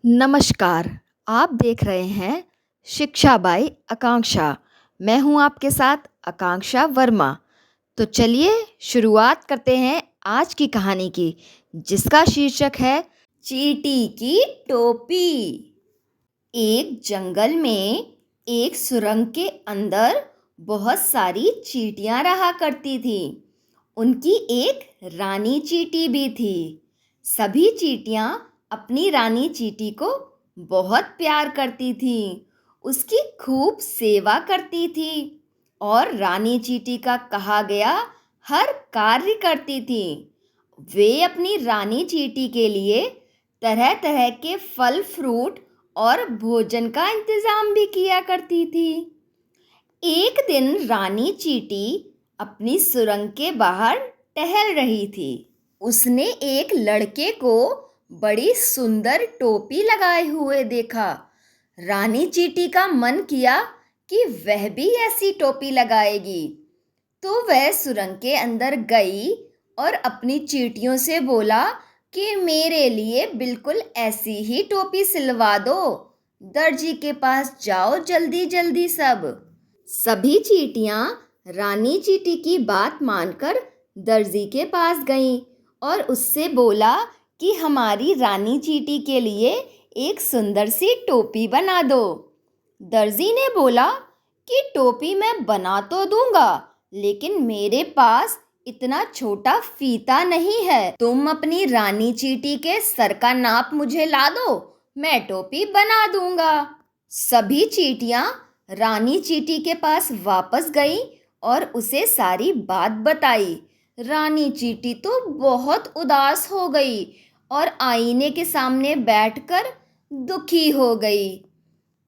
नमस्कार, आप देख रहे हैं शिक्षा बाई आकांक्षा। मैं हूं आपके साथ आकांक्षा वर्मा। तो चलिए शुरुआत करते हैं आज की कहानी की, जिसका शीर्षक है चींटी की टोपी। एक जंगल में एक सुरंग के अंदर बहुत सारी चींटियां रहा करती थीं। उनकी एक रानी चींटी भी थी। सभी चींटियां अपनी रानी चींटी को बहुत प्यार करती थीं। उसकी खूब सेवा करती थी और रानी चींटी का कहा गया हर कार्य करती थी। वे अपनी रानी चींटी के लिए तरह तरह के फल फ्रूट और भोजन का इंतजाम भी किया करती थी। एक दिन रानी चींटी अपनी सुरंग के बाहर टहल रही थी। उसने एक लड़के को बड़ी सुंदर टोपी लगाए हुए देखा। रानी चींटी का मन किया कि वह भी ऐसी टोपी लगाएगी। तो वह सुरंग के अंदर गई और अपनी चींटियों से बोला कि मेरे लिए बिल्कुल ऐसी ही टोपी सिलवा दो। दर्जी के पास जाओ जल्दी जल्दी सब। सभी चींटियां रानी चींटी की बात मानकर दर्जी के पास गईं और उससे बोला कि हमारी रानी चींटी के लिए एक सुंदर सी टोपी बना दो। दर्जी ने बोला कि टोपी मैं बना तो दूंगा, लेकिन मेरे पास इतना छोटा फीता नहीं है। तुम अपनी रानी चींटी के सर का नाप मुझे ला दो, मैं टोपी बना दूंगा। सभी चींटियां रानी चींटी के पास वापस गई और उसे सारी बात बताई। रानी चींटी तो बहुत उदास हो गई और आईने के सामने बैठकर दुखी हो गई।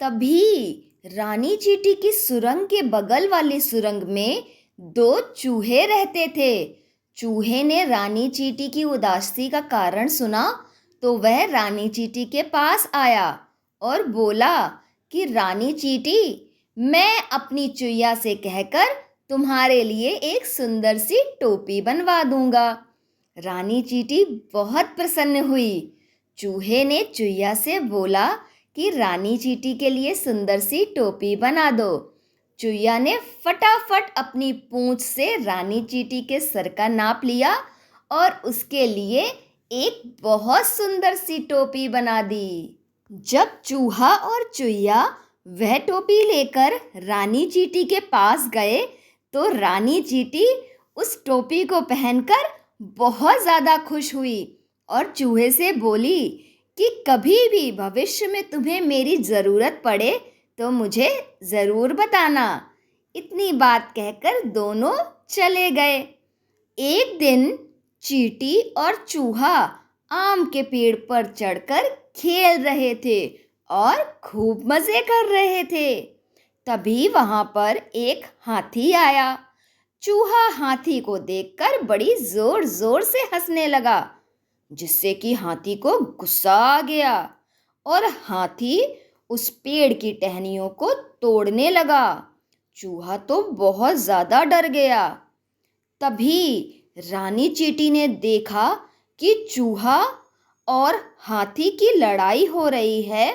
तभी रानी चींटी की सुरंग के बगल वाली सुरंग में दो चूहे रहते थे। चूहे ने रानी चींटी की उदासी का कारण सुना तो वह रानी चींटी के पास आया और बोला कि रानी चींटी, मैं अपनी चुईया से कहकर तुम्हारे लिए एक सुंदर सी टोपी बनवा दूंगा। रानी चींटी बहुत प्रसन्न हुई। चूहे ने चुईया से बोला कि रानी चींटी के लिए सुंदर सी टोपी बना दो। चुईया ने फटाफट अपनी पूंछ से रानी चींटी के सर का नाप लिया और उसके लिए एक बहुत सुंदर सी टोपी बना दी। जब चूहा और चुईया वह टोपी लेकर रानी चींटी के पास गए तो रानी चींटी उस टोपी को पहनकर बहुत ज़्यादा खुश हुई और चूहे से बोली कि कभी भी भविष्य में तुम्हें मेरी ज़रूरत पड़े तो मुझे ज़रूर बताना। इतनी बात कहकर दोनों चले गए। एक दिन चींटी और चूहा आम के पेड़ पर चढ़कर खेल रहे थे और खूब मज़े कर रहे थे। तभी वहाँ पर एक हाथी आया। चूहा हाथी को देखकर बड़ी जोर जोर से हंसने लगा, जिससे कि हाथी को गुस्सा आ गया और हाथी उस पेड़ की टहनियों को तोड़ने लगा। चूहा तो बहुत ज़्यादा डर गया। तभी रानी चींटी ने देखा कि चूहा और हाथी की लड़ाई हो रही है,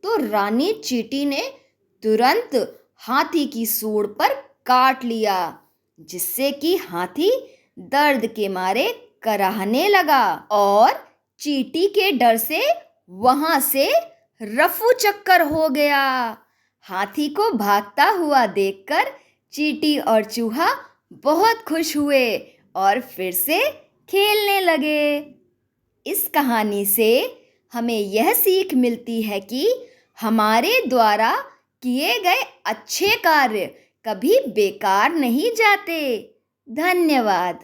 तो रानी चींटी ने तुरंत हाथी की सूंड पर काट लिया, जिससे कि हाथी दर्द के मारे कराहने लगा और चींटी के डर से वहां से रफू चक्कर हो गया। हाथी को भागता हुआ देखकर चींटी और चूहा बहुत खुश हुए और फिर से खेलने लगे। इस कहानी से हमें यह सीख मिलती है कि हमारे द्वारा किए गए अच्छे कार्य कभी बेकार नहीं जाते। धन्यवाद।